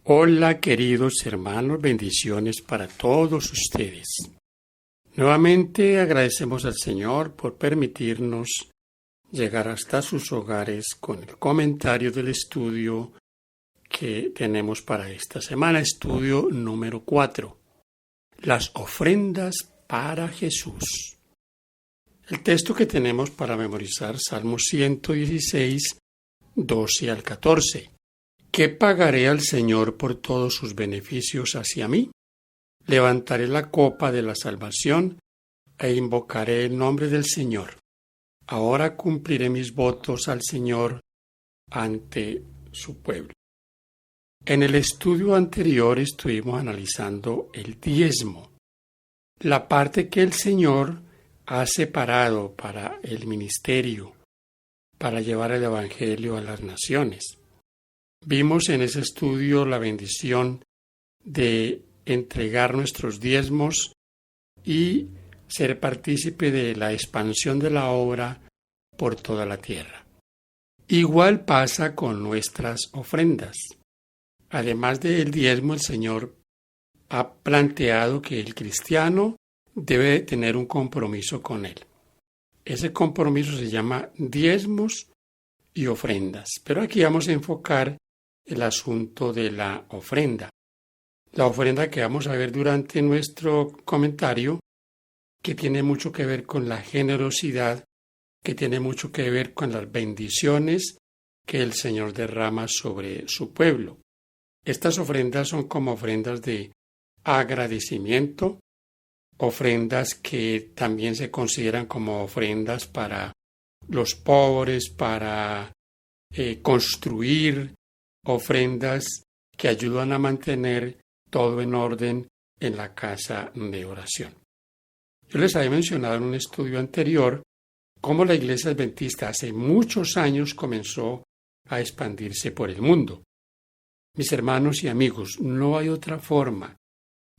Hola queridos hermanos, bendiciones para todos ustedes. Nuevamente agradecemos al Señor por permitirnos llegar hasta sus hogares con el comentario del estudio que tenemos para esta semana, estudio número 4, las ofrendas para Jesús. El texto que tenemos para memorizar, Salmo 116, 12 al 14. ¿Qué pagaré al Señor por todos sus beneficios hacia mí? Levantaré la copa de la salvación e invocaré el nombre del Señor. Ahora cumpliré mis votos al Señor ante su pueblo. En el estudio anterior estuvimos analizando el diezmo, la parte que el Señor ha separado para el ministerio, para llevar el Evangelio a las naciones. Vimos en ese estudio la bendición de entregar nuestros diezmos y ser partícipe de la expansión de la obra por toda la tierra. Igual pasa con nuestras ofrendas. Además del diezmo, el Señor ha planteado que el cristiano debe tener un compromiso con Él. Ese compromiso se llama diezmos y ofrendas. Pero aquí vamos a enfocar el asunto de la ofrenda. La ofrenda que vamos a ver durante nuestro comentario, que tiene mucho que ver con la generosidad, que tiene mucho que ver con las bendiciones que el Señor derrama sobre su pueblo. Estas ofrendas son como ofrendas de agradecimiento, ofrendas que también se consideran como ofrendas para los pobres, para construir, ofrendas que ayudan a mantener todo en orden en la casa de oración. Yo les había mencionado en un estudio anterior cómo la Iglesia Adventista hace muchos años comenzó a expandirse por el mundo. Mis hermanos y amigos, no hay otra forma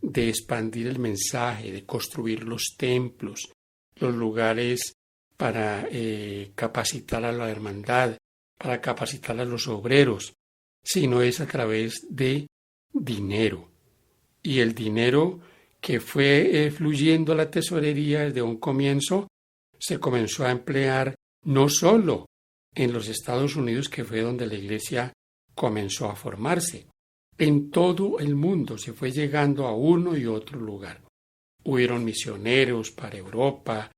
de expandir el mensaje, de construir los templos, los lugares para capacitar a la hermandad, para capacitar a los obreros, sino es a través de dinero. Y el dinero que fue fluyendo a la tesorería desde un comienzo se comenzó a emplear no solo en los Estados Unidos, que fue donde la iglesia comenzó a formarse. En todo el mundo se fue llegando a uno y otro lugar. Hubieron misioneros para Europa,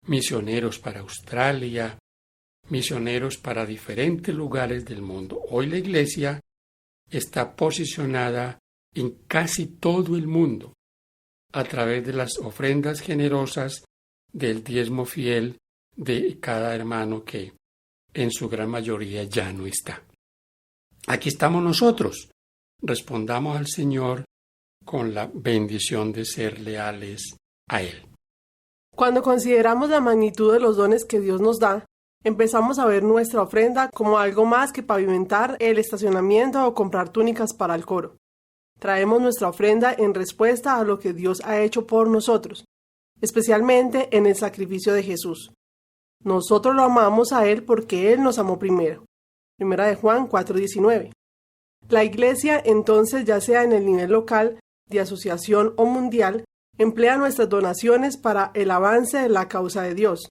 misioneros para Australia, misioneros para diferentes lugares del mundo. Hoy la iglesia está posicionada en casi todo el mundo a través de las ofrendas generosas, del diezmo fiel de cada hermano que en su gran mayoría ya no está. Aquí estamos nosotros. Respondamos al Señor con la bendición de ser leales a Él. Cuando consideramos la magnitud de los dones que Dios nos da, empezamos a ver nuestra ofrenda como algo más que pavimentar el estacionamiento o comprar túnicas para el coro. Traemos nuestra ofrenda en respuesta a lo que Dios ha hecho por nosotros, especialmente en el sacrificio de Jesús. Nosotros lo amamos a Él porque Él nos amó primero. Primera de Juan 4:19. La Iglesia, entonces, ya sea en el nivel local, de asociación o mundial, emplea nuestras donaciones para el avance de la causa de Dios.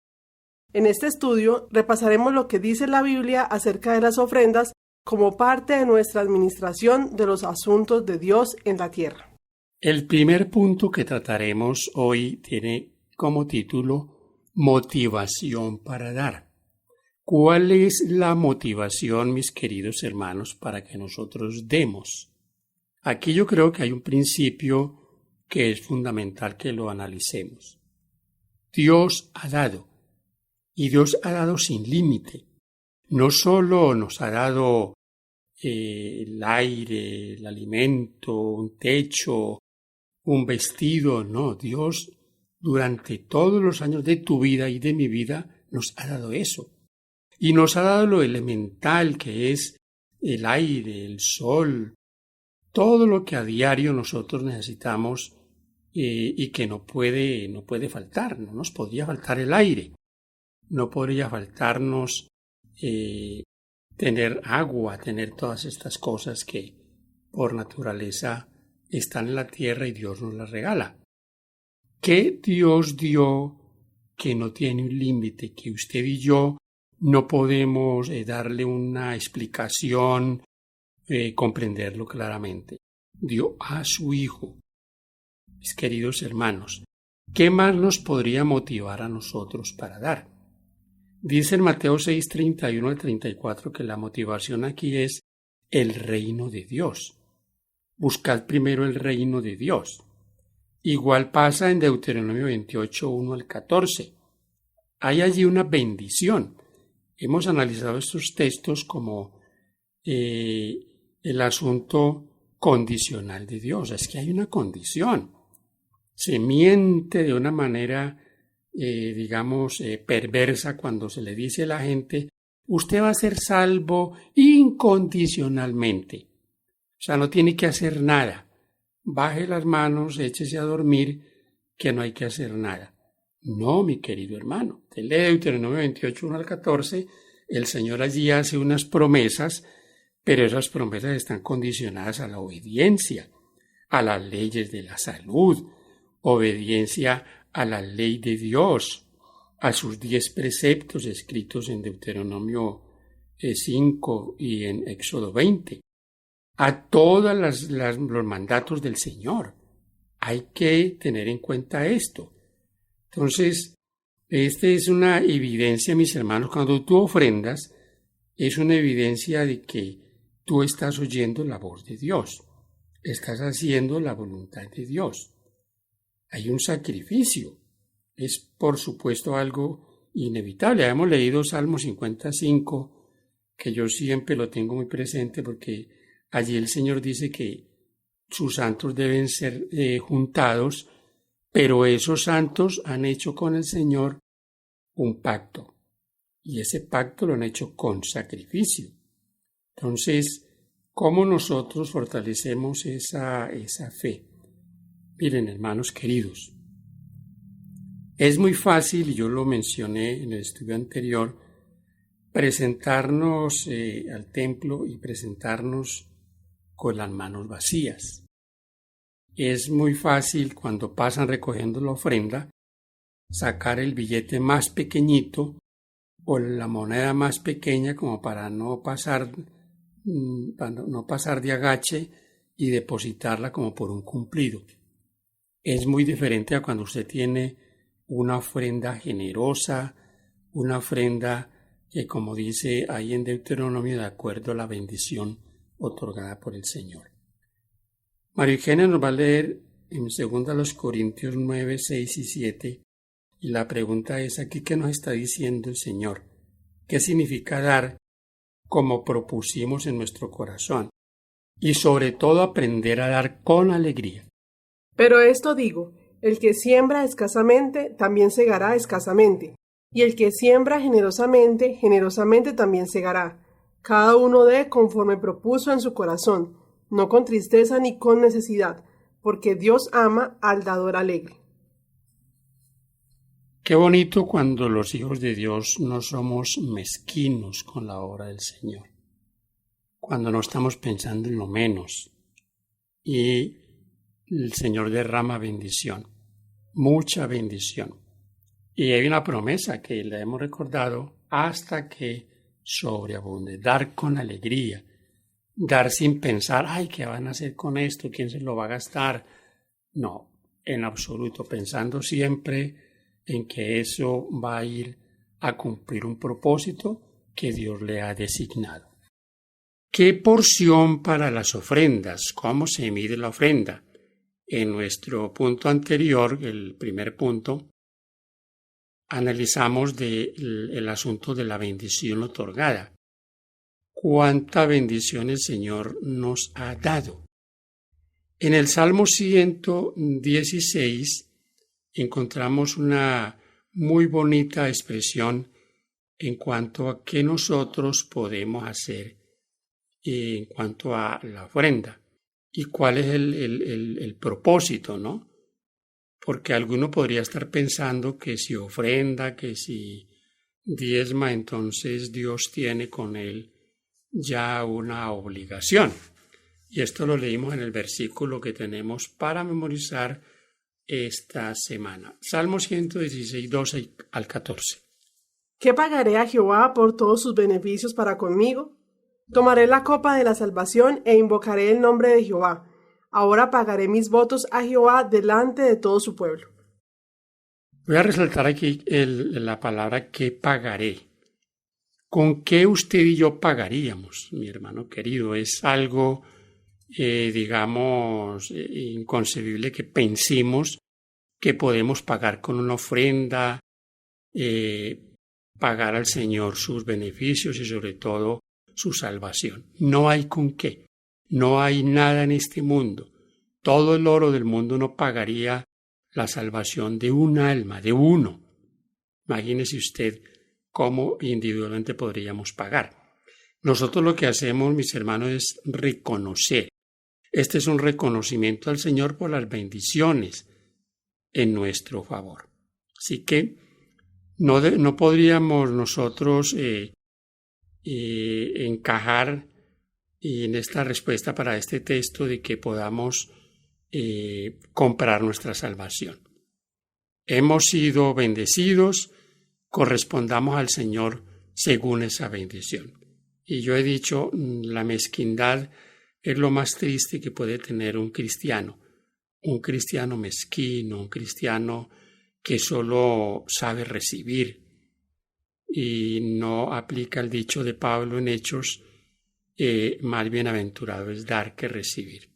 En este estudio repasaremos lo que dice la Biblia acerca de las ofrendas como parte de nuestra administración de los asuntos de Dios en la tierra. El primer punto que trataremos hoy tiene como título Motivación para dar. ¿Cuál es la motivación, mis queridos hermanos, para que nosotros demos? Aquí yo creo que hay un principio que es fundamental que lo analicemos. Dios ha dado, y Dios ha dado sin límite. No solo nos ha dado el aire, el alimento, un techo, un vestido, no, Dios durante todos los años de tu vida y de mi vida nos ha dado eso. Y nos ha dado lo elemental que es el aire, el sol, todo lo que a diario nosotros necesitamos y que no puede faltar. No nos podría faltar el aire, no podría faltarnos tener agua, tener todas estas cosas que por naturaleza están en la tierra y Dios nos las regala. ¿Qué Dios dio que no tiene un límite, que usted y yo no podemos darle una explicación, comprenderlo claramente? Dio a su Hijo. Mis queridos hermanos, ¿qué más nos podría motivar a nosotros para dar? Dice en Mateo 6, 31 al 34 que la motivación aquí es el reino de Dios. Buscad primero el reino de Dios. Igual pasa en Deuteronomio 28, 1 al 14. Hay allí una bendición. Hemos analizado estos textos como el asunto condicional de Dios. Es que hay una condición. Se miente de una manera, perversa cuando se le dice a la gente, usted va a ser salvo incondicionalmente. O sea, no tiene que hacer nada. Baje las manos, échese a dormir, que no hay que hacer nada. No, mi querido hermano. Te lee Deuteronomio 28, 1 al 14. El Señor allí hace unas promesas, pero esas promesas están condicionadas a la obediencia, a las leyes de la salud, obediencia a la ley de Dios, a sus 10 preceptos escritos en Deuteronomio 5 y en Éxodo 20, a todos los mandatos del Señor. Hay que tener en cuenta esto. Entonces, esta es una evidencia, mis hermanos, cuando tú ofrendas, es una evidencia de que tú estás oyendo la voz de Dios, estás haciendo la voluntad de Dios. Hay un sacrificio, es por supuesto algo inevitable. Hemos leído Salmo 55, que yo siempre lo tengo muy presente porque allí el Señor dice que sus santos deben ser juntados, pero esos santos han hecho con el Señor un pacto, y ese pacto lo han hecho con sacrificio. Entonces, ¿cómo nosotros fortalecemos esa fe? Miren, hermanos queridos, es muy fácil, y yo lo mencioné en el estudio anterior, presentarnos al templo y presentarnos con las manos vacías. Es muy fácil cuando pasan recogiendo la ofrenda, sacar el billete más pequeñito o la moneda más pequeña como para no pasar de agache y depositarla como por un cumplido. Es muy diferente a cuando usted tiene una ofrenda generosa, una ofrenda que, como dice ahí en Deuteronomio, de acuerdo a la bendición otorgada por el Señor. María Eugenia nos va a leer en 2 Corintios 9, 6 y 7, y la pregunta es aquí, ¿qué nos está diciendo el Señor? ¿Qué significa dar como propusimos en nuestro corazón? Y sobre todo aprender a dar con alegría. Pero esto digo, el que siembra escasamente, también segará escasamente, y el que siembra generosamente, generosamente también segará. Cada uno dé conforme propuso en su corazón, no con tristeza ni con necesidad, porque Dios ama al dador alegre. Qué bonito cuando los hijos de Dios no somos mezquinos con la obra del Señor, cuando no estamos pensando en lo menos y el Señor derrama bendición, mucha bendición. Y hay una promesa que le hemos recordado hasta que sobreabunde, dar con alegría, dar sin pensar, ay, ¿qué van a hacer con esto? ¿Quién se lo va a gastar? No, en absoluto, pensando siempre en que eso va a ir a cumplir un propósito que Dios le ha designado. ¿Qué porción para las ofrendas? ¿Cómo se mide la ofrenda? En nuestro punto anterior, el primer punto, analizamos el asunto de la bendición otorgada. ¿Cuánta bendición el Señor nos ha dado? En el Salmo 116 encontramos una muy bonita expresión en cuanto a qué nosotros podemos hacer en cuanto a la ofrenda y cuál es el propósito, ¿no? Porque alguno podría estar pensando que si ofrenda, que si diezma, entonces Dios tiene con él ya una obligación. Y esto lo leímos en el versículo que tenemos para memorizar esta semana. Salmo 116, 12 al 14. ¿Qué pagaré a Jehová por todos sus beneficios para conmigo? Tomaré la copa de la salvación e invocaré el nombre de Jehová. Ahora pagaré mis votos a Jehová delante de todo su pueblo. Voy a resaltar aquí la palabra que pagaré. ¿Con qué usted y yo pagaríamos, mi hermano querido? Es algo, inconcebible que pensemos que podemos pagar con una ofrenda, pagar al Señor sus beneficios y sobre todo su salvación. No hay con qué. No hay nada en este mundo. Todo el oro del mundo no pagaría la salvación de un alma, de uno. Imagínese usted cómo individualmente podríamos pagar. Nosotros lo que hacemos, mis hermanos, es reconocer. Este es un reconocimiento al Señor por las bendiciones en nuestro favor. Así que no podríamos nosotros encajar en esta respuesta para este texto de que podamos comprar nuestra salvación. Hemos sido bendecidos, correspondamos al Señor según esa bendición. Y yo he dicho, la mezquindad es lo más triste que puede tener un cristiano mezquino, un cristiano que solo sabe recibir y no aplica el dicho de Pablo en Hechos, más bienaventurado es dar que recibir.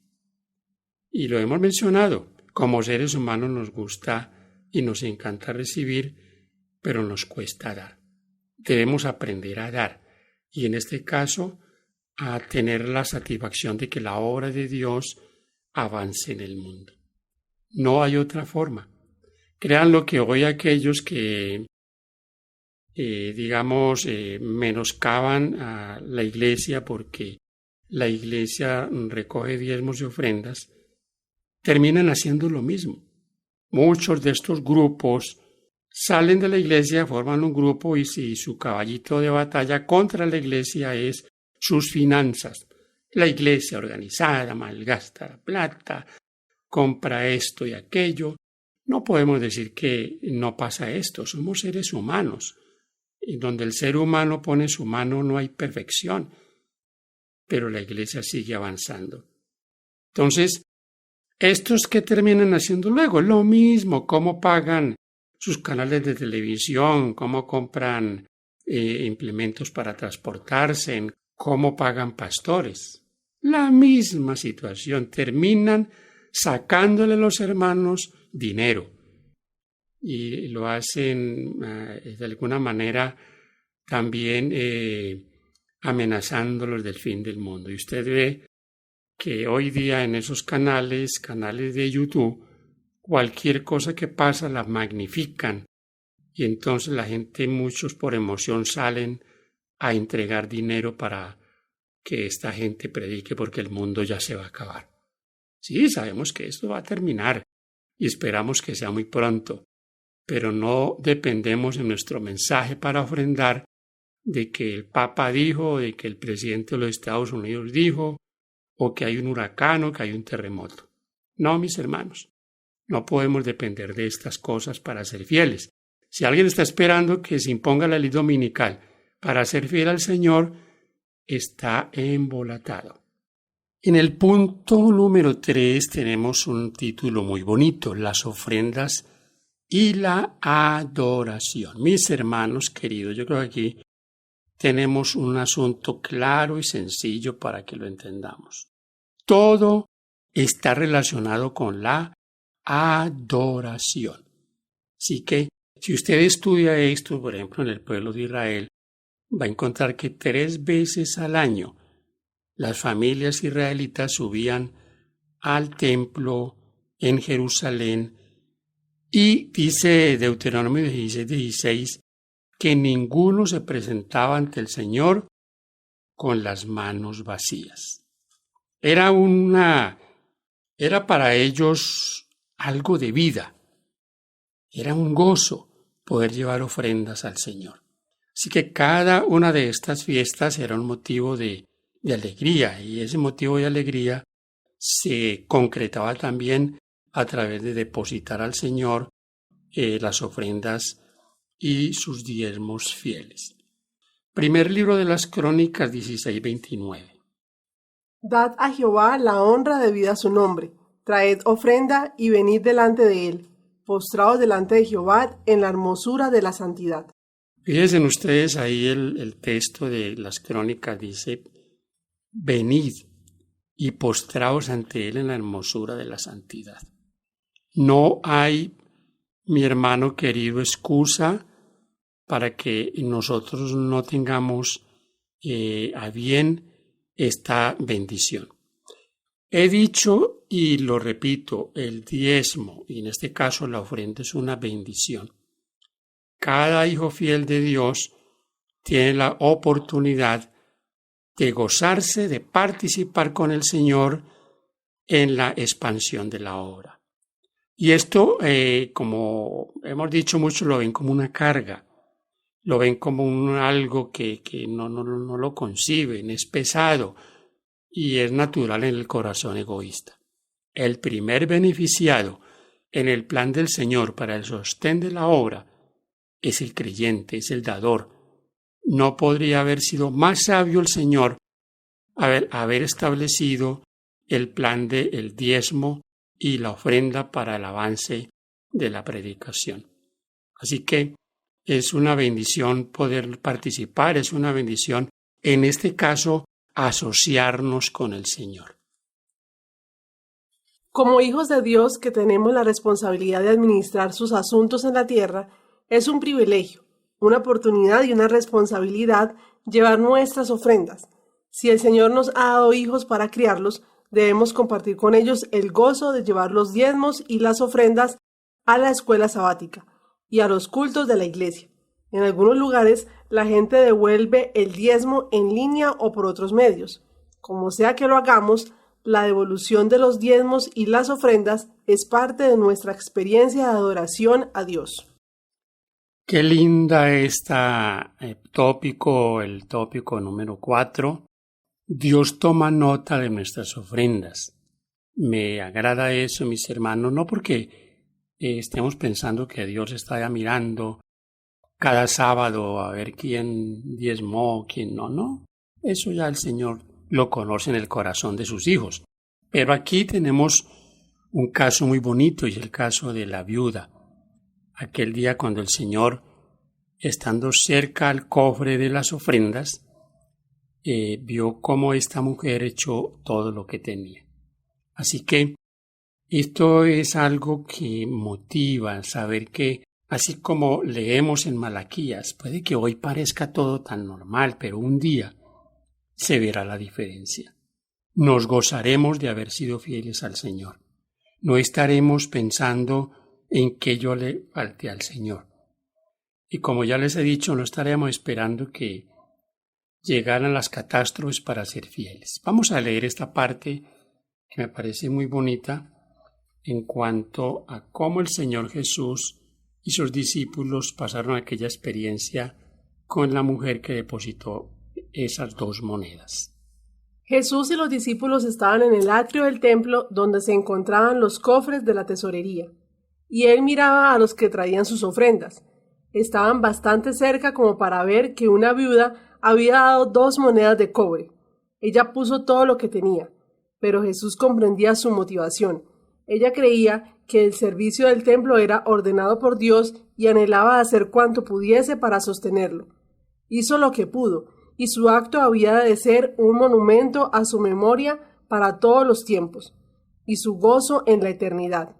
Y lo hemos mencionado, como seres humanos nos gusta y nos encanta recibir, pero nos cuesta dar. Debemos aprender a dar y en este caso a tener la satisfacción de que la obra de Dios avance en el mundo. No hay otra forma. Créanlo que hoy aquellos que menoscaban a la iglesia porque la iglesia recoge diezmos y ofrendas, terminan haciendo lo mismo. Muchos de estos grupos salen de la iglesia, forman un grupo y si su caballito de batalla contra la iglesia es sus finanzas. La iglesia organizada malgasta la plata, compra esto y aquello. No podemos decir que no pasa esto, somos seres humanos. Y donde el ser humano pone su mano no hay perfección, pero la iglesia sigue avanzando. Entonces, estos que terminan haciendo luego lo mismo, cómo pagan sus canales de televisión, cómo compran implementos para transportarse, cómo pagan pastores. La misma situación, terminan sacándole a los hermanos dinero. Y lo hacen de alguna manera también amenazándolos del fin del mundo. Y usted ve que hoy día en esos canales de YouTube, cualquier cosa que pasa la magnifican y entonces la gente, muchos por emoción salen a entregar dinero para que esta gente predique porque el mundo ya se va a acabar. Sí, sabemos que esto va a terminar y esperamos que sea muy pronto, pero no dependemos en nuestro mensaje para ofrendar de que el Papa dijo, de que el presidente de los Estados Unidos dijo, o que hay un huracán o que hay un terremoto. No, mis hermanos, no podemos depender de estas cosas para ser fieles. Si alguien está esperando que se imponga la ley dominical para ser fiel al Señor, está embolatado. En el punto número 3 tenemos un título muy bonito, las ofrendas y la adoración. Mis hermanos queridos, yo creo que aquí tenemos un asunto claro y sencillo para que lo entendamos. Todo está relacionado con la adoración. Así que si usted estudia esto, por ejemplo, en el pueblo de Israel, va a encontrar que 3 veces al año las familias israelitas subían al templo en Jerusalén y dice Deuteronomio 16 que ninguno se presentaba ante el Señor con las manos vacías. Era para ellos algo de vida, era un gozo poder llevar ofrendas al Señor. Así que cada una de estas fiestas era un motivo de de alegría, y ese motivo de alegría se concretaba también a través de depositar al Señor las ofrendas y sus diezmos fieles. Primer libro de las Crónicas 16:29. Dad a Jehová la honra debida a su nombre, traed ofrenda y venid delante de él, postraos delante de Jehová en la hermosura de la santidad. Fíjense ustedes ahí el texto de las Crónicas dice, venid y postraos ante él en la hermosura de la santidad. No hay, mi hermano querido, excusa para que nosotros no tengamos a bien esta bendición. He dicho y lo repito, el diezmo, y en este caso la ofrenda, es una bendición. Cada hijo fiel de Dios tiene la oportunidad de gozarse, de participar con el Señor en la expansión de la obra. Y esto, como hemos dicho mucho, lo ven como una carga, lo ven como algo que no lo conciben, es pesado y es natural en el corazón egoísta. El primer beneficiado en el plan del Señor para el sostén de la obra es el creyente, es el dador. No podría haber sido más sabio el Señor haber establecido el plan del diezmo y la ofrenda para el avance de la predicación. Así que es una bendición poder participar, es una bendición, en este caso, asociarnos con el Señor. Como hijos de Dios que tenemos la responsabilidad de administrar sus asuntos en la tierra, es un privilegio, una oportunidad y una responsabilidad llevar nuestras ofrendas. Si el Señor nos ha dado hijos para criarlos, debemos compartir con ellos el gozo de llevar los diezmos y las ofrendas a la escuela sabática y a los cultos de la iglesia. En algunos lugares, la gente devuelve el diezmo en línea o por otros medios. Como sea que lo hagamos, la devolución de los diezmos y las ofrendas es parte de nuestra experiencia de adoración a Dios. Qué linda esta tópico, el tópico número 4. Dios toma nota de nuestras ofrendas. Me agrada eso, mis hermanos, no porque estemos pensando que Dios está ya mirando cada sábado a ver quién diezmó, quién no. Eso ya el Señor lo conoce en el corazón de sus hijos. Pero aquí tenemos un caso muy bonito y el caso de la viuda. Aquel día cuando el Señor, estando cerca al cofre de las ofrendas, vio cómo esta mujer echó todo lo que tenía. Así que esto es algo que motiva saber que, así como leemos en Malaquías, puede que hoy parezca todo tan normal, pero un día se verá la diferencia. Nos gozaremos de haber sido fieles al Señor. No estaremos pensando en que yo le falte al Señor. Y como ya les he dicho, no estaremos esperando que llegaran las catástrofes para ser fieles. Vamos a leer esta parte que me parece muy bonita en cuanto a cómo el Señor Jesús y sus discípulos pasaron aquella experiencia con la mujer que depositó esas 2 monedas. Jesús y los discípulos estaban en el atrio del templo donde se encontraban los cofres de la tesorería, y él miraba a los que traían sus ofrendas. Estaban bastante cerca como para ver que una viuda había dado 2 monedas de cobre. Ella puso todo lo que tenía, pero Jesús comprendía su motivación. Ella creía que el servicio del templo era ordenado por Dios y anhelaba hacer cuanto pudiese para sostenerlo. Hizo lo que pudo, y su acto había de ser un monumento a su memoria para todos los tiempos, y su gozo en la eternidad.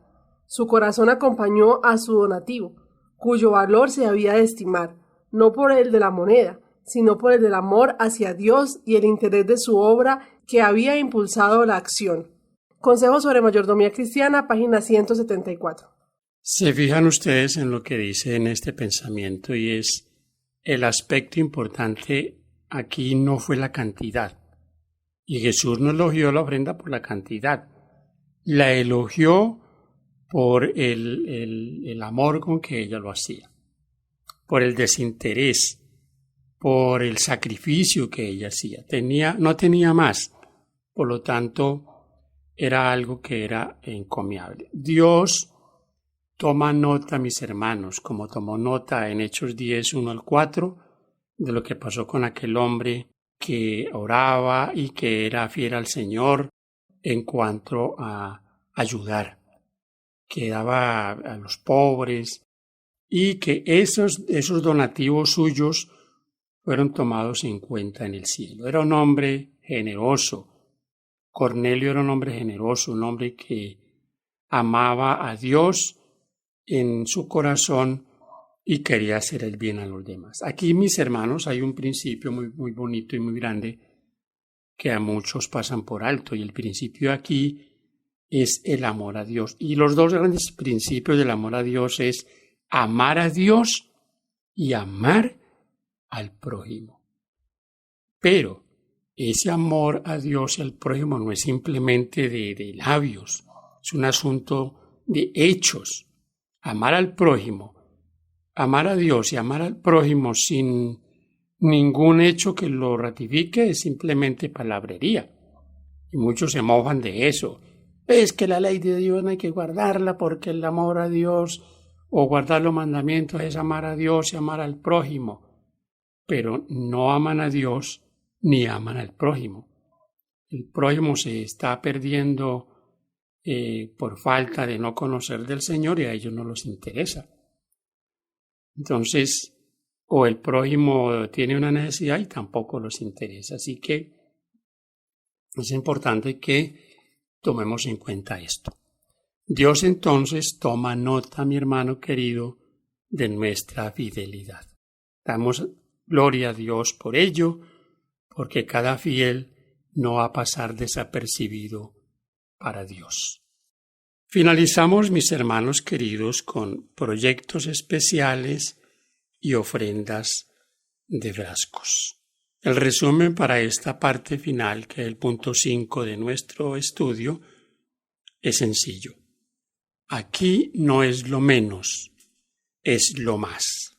Su corazón acompañó a su donativo, cuyo valor se había de estimar, no por el de la moneda, sino por el del amor hacia Dios y el interés de su obra que había impulsado la acción. Consejo sobre Mayordomía Cristiana, página 174. Se fijan ustedes en lo que dice en este pensamiento, y es el aspecto importante aquí no fue la cantidad. Y Jesús no elogió la ofrenda por la cantidad, la elogió por el amor con que ella lo hacía, por el desinterés, por el sacrificio que ella hacía. No tenía más, por lo tanto era algo que era encomiable. Dios toma nota, mis hermanos, como tomó nota en Hechos 10, 1 al 4, de lo que pasó con aquel hombre que oraba y que era fiel al Señor en cuanto a ayudar, que daba a los pobres, y que esos donativos suyos fueron tomados en cuenta en el cielo. Era un hombre generoso. Cornelio era un hombre generoso, un hombre que amaba a Dios en su corazón y quería hacer el bien a los demás. Aquí, mis hermanos, hay un principio muy bonito y muy grande que a muchos pasan por alto, y el principio aquí es el amor a Dios. Y los dos grandes principios del amor a Dios es amar a Dios y amar al prójimo. Pero ese amor a Dios y al prójimo no es simplemente de labios, es un asunto de hechos. Amar al prójimo, amar a Dios y amar al prójimo sin ningún hecho que lo ratifique es simplemente palabrería. Y muchos se mojan de eso. Es que la ley de Dios no hay que guardarla porque el amor a Dios o guardar los mandamientos es amar a Dios y amar al prójimo. Pero no aman a Dios ni aman al prójimo. El prójimo se está perdiendo por falta de no conocer del Señor y a ellos no les interesa. Entonces, o el prójimo tiene una necesidad y tampoco les interesa. Así que es importante que tomemos en cuenta esto. Dios entonces toma nota, mi hermano querido, de nuestra fidelidad. Damos gloria a Dios por ello, porque cada fiel no va a pasar desapercibido para Dios. Finalizamos, mis hermanos queridos, con proyectos especiales y ofrendas de frascos. El resumen para esta parte final, que es el punto 5 de nuestro estudio, es sencillo. Aquí no es lo menos, es lo más.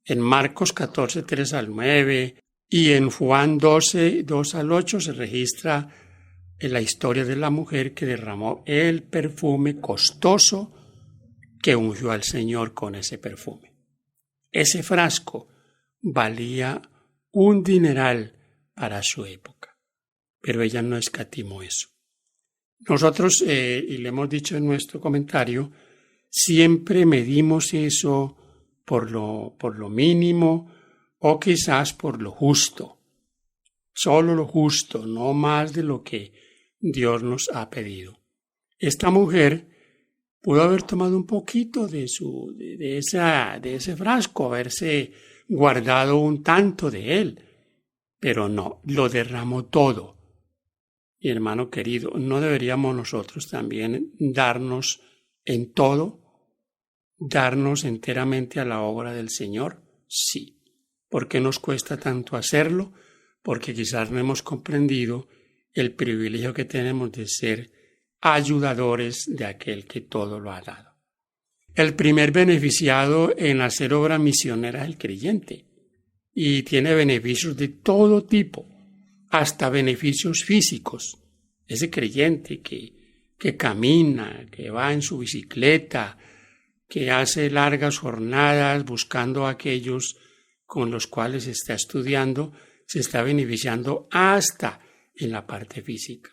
En Marcos 14, 3 al 9 y en Juan 12, 2 al 8 se registra la historia de la mujer que derramó el perfume costoso que ungió al Señor con ese perfume. Ese frasco valía un dineral para su época, pero ella no escatimó eso. Nosotros, y le hemos dicho en nuestro comentario, siempre medimos eso por lo mínimo o quizás por lo justo. Solo lo justo, no más de lo que Dios nos ha pedido. Esta mujer pudo haber tomado un poquito de ese frasco, haberse guardado un tanto de él, pero no, lo derramó todo. Mi hermano querido, ¿no deberíamos nosotros también darnos en todo, darnos enteramente a la obra del Señor? Sí. ¿Por qué nos cuesta tanto hacerlo? Porque quizás no hemos comprendido el privilegio que tenemos de ser ayudadores de aquel que todo lo ha dado. El primer beneficiado en hacer obra misionera es el creyente, y tiene beneficios de todo tipo, hasta beneficios físicos. Ese creyente que camina, que va en su bicicleta, que hace largas jornadas buscando a aquellos con los cuales está estudiando, se está beneficiando hasta en la parte física.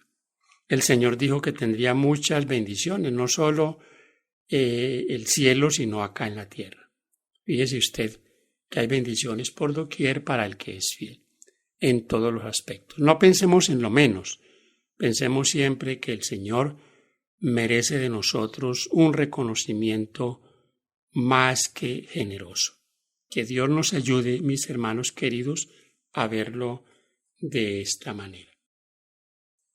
El Señor dijo que tendría muchas bendiciones, no solo el cielo, sino acá en la tierra. Fíjese usted que hay bendiciones por doquier para el que es fiel, en todos los aspectos. No pensemos en lo menos, pensemos siempre que el Señor merece de nosotros un reconocimiento más que generoso. Que Dios nos ayude, mis hermanos queridos, a verlo de esta manera.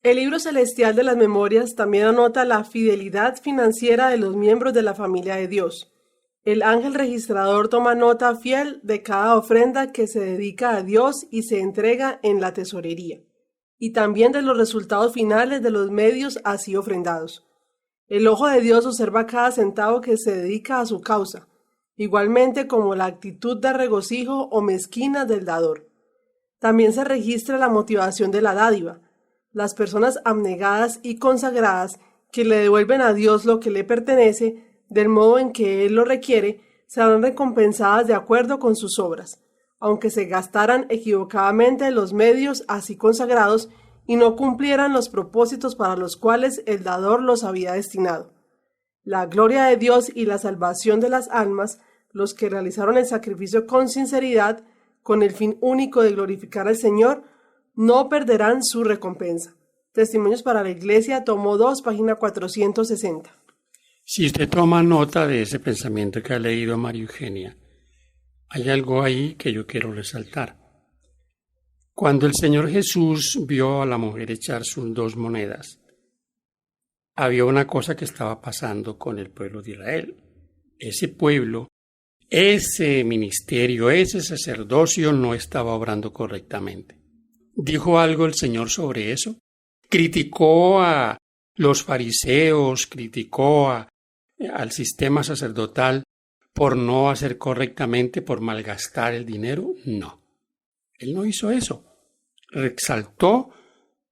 El libro celestial de las memorias también anota la fidelidad financiera de los miembros de la familia de Dios. El ángel registrador toma nota fiel de cada ofrenda que se dedica a Dios y se entrega en la tesorería, y también de los resultados finales de los medios así ofrendados. El ojo de Dios observa cada centavo que se dedica a su causa, igualmente como la actitud de regocijo o mezquina del dador. También se registra la motivación de la dádiva. Las personas abnegadas y consagradas que le devuelven a Dios lo que le pertenece, del modo en que Él lo requiere, serán recompensadas de acuerdo con sus obras, aunque se gastaran equivocadamente los medios así consagrados y no cumplieran los propósitos para los cuales el dador los había destinado. La gloria de Dios y la salvación de las almas, los que realizaron el sacrificio con sinceridad, con el fin único de glorificar al Señor, no perderán su recompensa. Testimonios para la Iglesia, tomo 2, página 460. Si usted toma nota de ese pensamiento que ha leído María Eugenia, hay algo ahí que yo quiero resaltar. Cuando el Señor Jesús vio a la mujer echar sus 2 monedas, había una cosa que estaba pasando con el pueblo de Israel. Ese pueblo, ese ministerio, ese sacerdocio no estaba obrando correctamente. ¿Dijo algo el Señor sobre eso? Criticó a los fariseos, criticó al sistema sacerdotal por no hacer correctamente, por malgastar el dinero. No, Él no hizo eso. Resaltó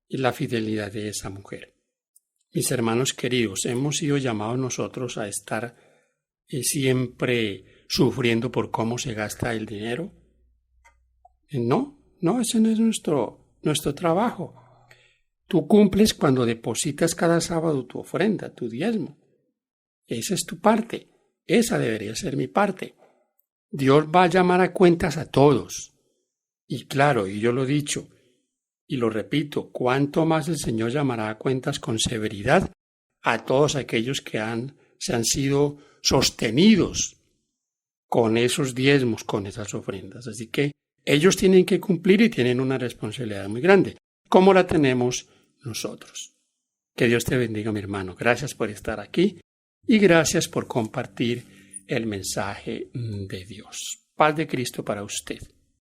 la fidelidad de esa mujer. Mis hermanos queridos, hemos sido llamados nosotros a estar siempre sufriendo por cómo se gasta el dinero. No, ese no es nuestro trabajo. Tú cumples cuando depositas cada sábado tu ofrenda, tu diezmo. Esa es tu parte. Esa debería ser mi parte. Dios va a llamar a cuentas a todos. Y claro, y yo lo he dicho, y lo repito, cuánto más el Señor llamará a cuentas con severidad a todos aquellos que se han sido sostenidos con esos diezmos, con esas ofrendas. Así que ellos tienen que cumplir y tienen una responsabilidad muy grande, como la tenemos nosotros. Que Dios te bendiga, mi hermano. Gracias por estar aquí y gracias por compartir el mensaje de Dios. Paz de Cristo para usted.